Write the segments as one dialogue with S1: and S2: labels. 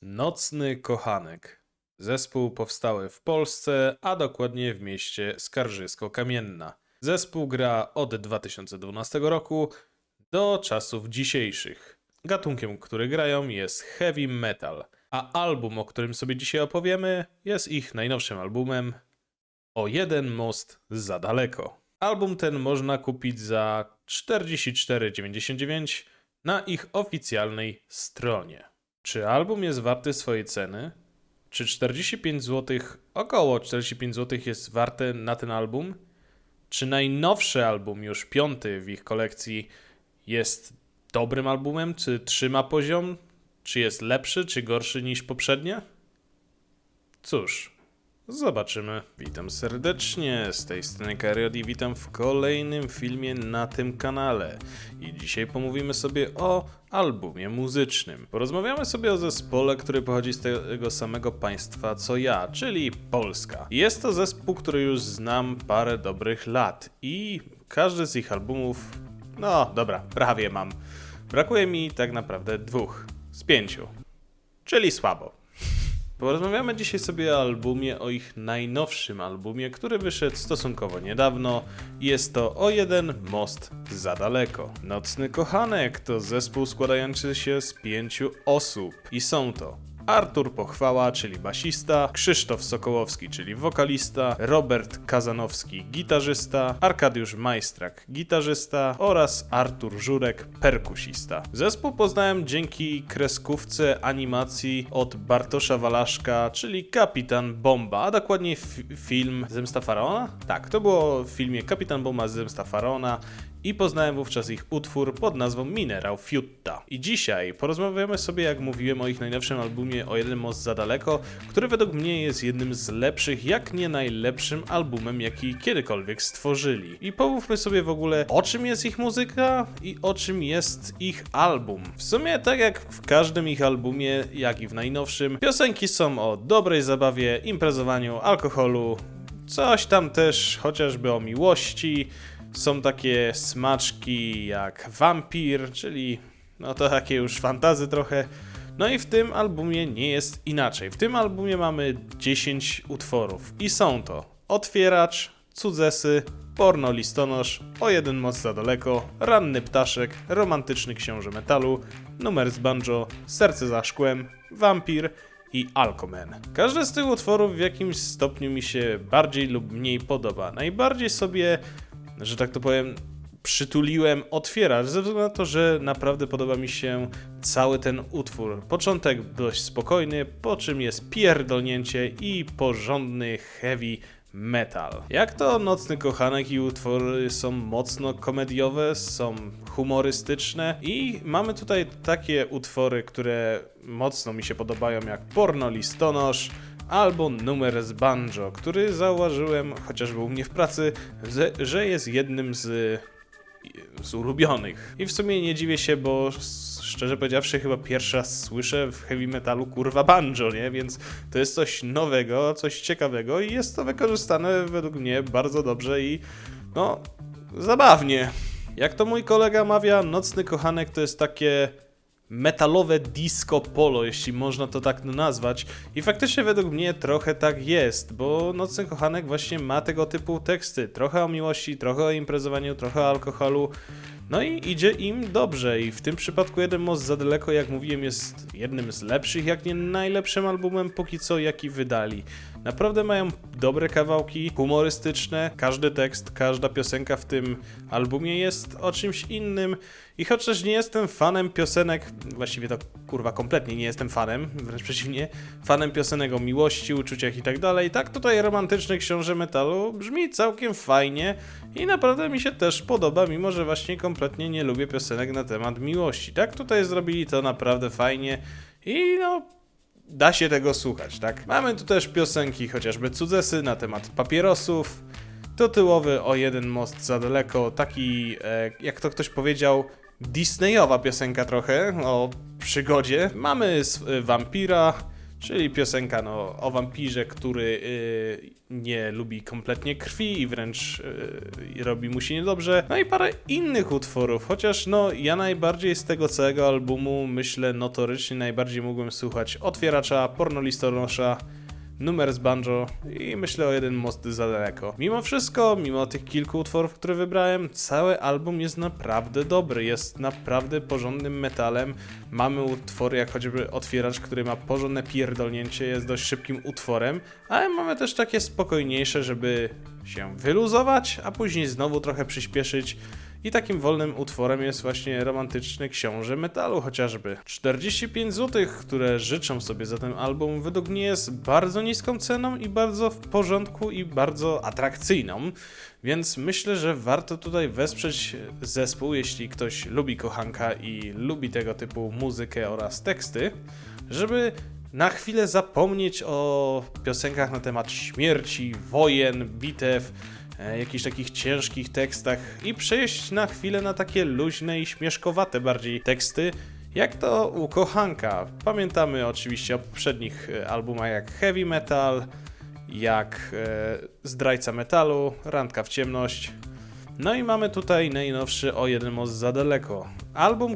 S1: Nocny Kochanek. Zespół powstały w Polsce, a dokładnie w mieście Skarżysko-Kamienna. Zespół gra od 2012 roku do czasów dzisiejszych. Gatunkiem, który grają, jest heavy metal, a album, o którym sobie dzisiaj opowiemy, jest ich najnowszym albumem O jeden most za daleko. Album ten można kupić za 44,99 na ich oficjalnej stronie. Czy album jest warty swojej ceny? Czy 45 zł, około 45 zł jest warte na ten album? Czy najnowszy album, już piąty w ich kolekcji, jest dobrym albumem? Czy trzyma poziom? Czy jest lepszy, czy gorszy niż poprzednie? Cóż, zobaczymy. Witam serdecznie, z tej strony Kariot i witam w kolejnym filmie na tym kanale. I dzisiaj pomówimy sobie o albumie muzycznym. Porozmawiamy sobie o zespole, który pochodzi z tego samego państwa co ja, czyli Polska. Jest to zespół, który już znam parę dobrych lat i każdy z ich albumów, no dobra, prawie mam. Brakuje mi tak naprawdę 2 z 5, czyli słabo. Porozmawiamy dzisiaj sobie o albumie, o ich najnowszym albumie, który wyszedł stosunkowo niedawno. Jest to O jeden most za daleko. Nocny Kochanek to zespół składający się z 5 osób i są to Artur Pochwała, czyli basista, Krzysztof Sokołowski, czyli wokalista, Robert Kazanowski, gitarzysta, Arkadiusz Majstrak, gitarzysta oraz Artur Żurek, perkusista. Zespół poznałem dzięki kreskówce animacji od Bartosza Walaszka, czyli Kapitan Bomba, a dokładnie film Zemsta Faraona? Tak, to było w filmie Kapitan Bomba Zemsta Faraona. I poznałem wówczas ich utwór pod nazwą Minerał Fiutta. I dzisiaj porozmawiamy sobie, jak mówiłem, o ich najnowszym albumie O jeden most za daleko, który według mnie jest jednym z lepszych, jak nie najlepszym albumem, jaki kiedykolwiek stworzyli. I pomówmy sobie w ogóle, o czym jest ich muzyka i o czym jest ich album. W sumie tak jak w każdym ich albumie, jak i w najnowszym, piosenki są o dobrej zabawie, imprezowaniu, alkoholu, coś tam też chociażby o miłości. Są takie smaczki jak Wampir, czyli no to takie już fantazy trochę. No i w tym albumie nie jest inaczej. W tym albumie mamy 10 utworów i są to Otwieracz, Cudzesy, Porno Listonosz, O jeden most za daleko, Ranny ptaszek, Romantyczny książę metalu, Numer z banjo, Serce za szkłem, Wampir i Alcoman. Każdy z tych utworów w jakimś stopniu mi się bardziej lub mniej podoba. Najbardziej sobie, że tak to powiem, przytuliłem Otwieracz, ze względu na to, że naprawdę podoba mi się cały ten utwór. Początek dość spokojny, po czym jest pierdolnięcie i porządny heavy metal. Jak to Nocny Kochanek i utwory są mocno komediowe, są humorystyczne i mamy tutaj takie utwory, które mocno mi się podobają, jak Porno Listonosz albo Numer z banjo, który zauważyłem chociażby u mnie w pracy, że jest jednym z ulubionych. I w sumie nie dziwię się, bo szczerze powiedziawszy chyba pierwszy raz słyszę w heavy metalu kurwa banjo, nie? Więc to jest coś nowego, coś ciekawego i jest to wykorzystane według mnie bardzo dobrze i no zabawnie. Jak to mój kolega mawia, Nocny Kochanek to jest takie metalowe disco polo, jeśli można to tak nazwać. I faktycznie według mnie trochę tak jest, bo Nocny Kochanek właśnie ma tego typu teksty. Trochę o miłości, trochę o imprezowaniu, trochę o alkoholu. No i idzie im dobrze i w tym przypadku Jeden most za daleko, jak mówiłem, jest jednym z lepszych, jak nie najlepszym albumem póki co, jaki wydali. Naprawdę mają dobre kawałki, humorystyczne, każdy tekst, każda piosenka w tym albumie jest o czymś innym i chociaż nie jestem fanem piosenek, właściwie to kurwa kompletnie nie jestem fanem, wręcz przeciwnie, fanem piosenek o miłości, uczuciach i tak dalej, tak tutaj Romantyczny książę metalu brzmi całkiem fajnie i naprawdę mi się też podoba, mimo że właśnie kompletnie nie lubię piosenek na temat miłości. Tak tutaj zrobili to naprawdę fajnie i no da się tego słuchać, tak? Mamy tu też piosenki, chociażby Cudzesy na temat papierosów, tytułowy O jeden most za daleko, taki, jak to ktoś powiedział, Disneyowa piosenka trochę o przygodzie. Mamy Wampira, czyli piosenka o wampirze, który nie lubi kompletnie krwi i wręcz robi mu się niedobrze. No i parę innych utworów, chociaż ja najbardziej z tego całego albumu, myślę, notorycznie najbardziej mógłbym słuchać Otwieracza, Pornolistonosza, Numer z Banjo i myślę o Jeden most za daleko. Mimo wszystko, mimo tych kilku utworów, które wybrałem, cały album jest naprawdę dobry, jest naprawdę porządnym metalem. Mamy utwory jak choćby Otwieracz, który ma porządne pierdolnięcie, jest dość szybkim utworem, ale mamy też takie spokojniejsze, żeby się wyluzować, a później znowu trochę przyspieszyć. I takim wolnym utworem jest właśnie Romantyczny Książę Metalu chociażby. 45 zł, które życzą sobie za ten album, według mnie jest bardzo niską ceną i bardzo w porządku i bardzo atrakcyjną. Więc myślę, że warto tutaj wesprzeć zespół, jeśli ktoś lubi kochanka i lubi tego typu muzykę oraz teksty, żeby na chwilę zapomnieć o piosenkach na temat śmierci, wojen, bitew, jakichś takich ciężkich tekstach i przejść na chwilę na takie luźne i śmieszkowate bardziej teksty, jak to u kochanka. Pamiętamy oczywiście o poprzednich albumach jak Heavy Metal, jak Zdrajca Metalu, Randka w ciemność. No i mamy tutaj najnowszy O jeden most za daleko. Album,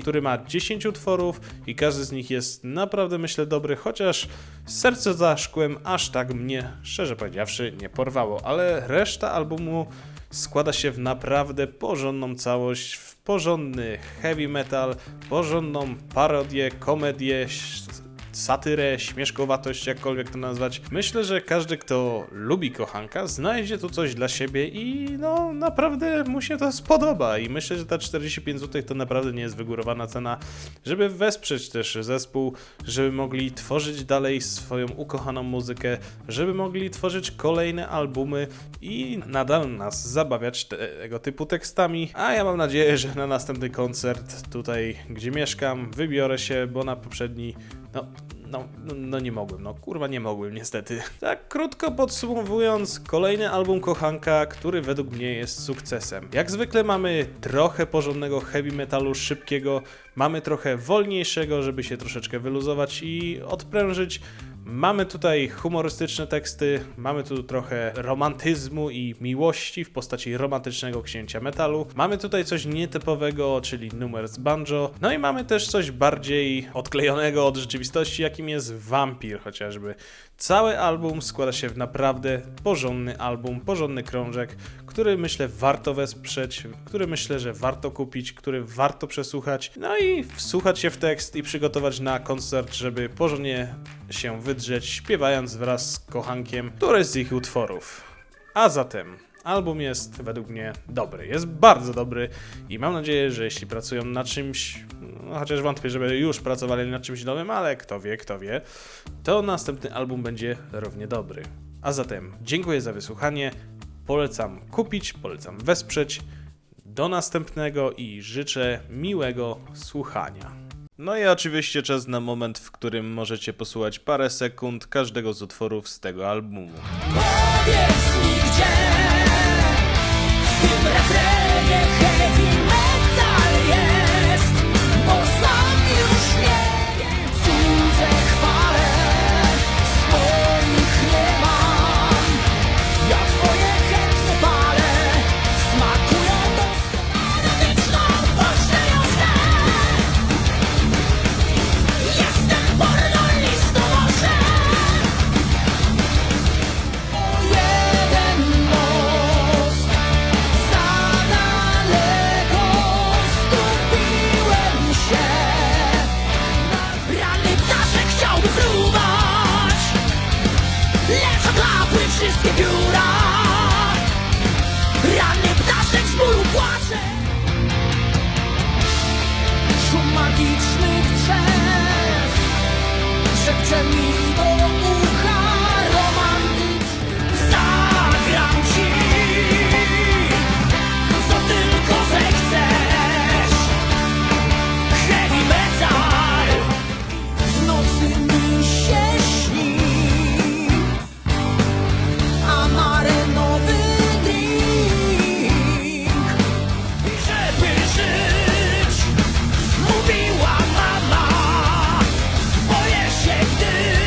S1: który ma 10 utworów i każdy z nich jest naprawdę, myślę, dobry, chociaż Serce za szkłem aż tak mnie, szczerze powiedziawszy, nie porwało, ale reszta albumu składa się w naprawdę porządną całość, w porządny heavy metal, porządną parodię, komedię, satyrę, śmieszkowatość, jakkolwiek to nazwać. Myślę, że każdy, kto lubi kochanka, znajdzie tu coś dla siebie i naprawdę mu się to spodoba. I myślę, że ta 45 zł to naprawdę nie jest wygórowana cena, żeby wesprzeć też zespół, żeby mogli tworzyć dalej swoją ukochaną muzykę, żeby mogli tworzyć kolejne albumy i nadal nas zabawiać tego typu tekstami. A ja mam nadzieję, że na następny koncert tutaj, gdzie mieszkam, wybiorę się, bo na poprzedni nie mogłem, nie mogłem niestety. Tak krótko podsumowując, kolejny album kochanka, który według mnie jest sukcesem. Jak zwykle mamy trochę porządnego heavy metalu szybkiego, mamy trochę wolniejszego, żeby się troszeczkę wyluzować i odprężyć. Mamy tutaj humorystyczne teksty, mamy tu trochę romantyzmu i miłości w postaci Romantycznego Księcia Metalu. Mamy tutaj coś nietypowego, czyli Numer z Banjo. No i mamy też coś bardziej odklejonego od rzeczywistości, jakim jest Wampir chociażby. Cały album składa się w naprawdę porządny album, porządny krążek, który myślę warto wesprzeć, który myślę, że warto kupić, który warto przesłuchać, no i wsłuchać się w tekst i przygotować na koncert, żeby porządnie się wydrzeć, śpiewając wraz z kochankiem któreś z ich utworów. A zatem album jest według mnie dobry, jest bardzo dobry i mam nadzieję, że jeśli pracują nad czymś, chociaż wątpię, żeby już pracowali nad czymś nowym, ale kto wie, to następny album będzie równie dobry. A zatem dziękuję za wysłuchanie, polecam kupić, polecam wesprzeć, do następnego i życzę miłego słuchania. No i oczywiście czas na moment, w którym możecie posłuchać parę sekund każdego z utworów z tego albumu.
S2: Powiedz mi gdzie w tym refrenie heavy metal jest, bo sam już nie wiem, cudze chwale, swoich nie mam. Ja twoje chętnie palę, smakują doskonale, wieczną pośleją sen. Jestem pornolistonoszem. O jeden most za daleko zgubiłem się. Ranny ptaszek chciałby fruwać, lecz oklapły wszystkie pióra. Ranny ptaszek z bólu płacze. Szum magicznych drzew szepcze mi do ucha romantyczny. Zagram ci, co tylko zechcesz. Heavy metal w nocy mi się śni, a marenowy drink. Żeby żyć, mówiła mama, boję się, gdy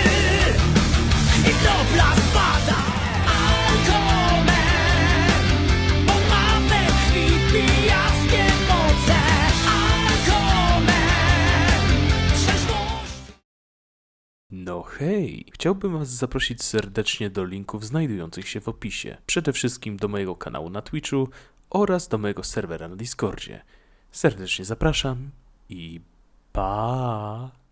S1: No hej, chciałbym Was zaprosić serdecznie do linków znajdujących się w opisie. Przede wszystkim do mojego kanału na Twitchu oraz do mojego serwera na Discordzie. Serdecznie zapraszam i pa!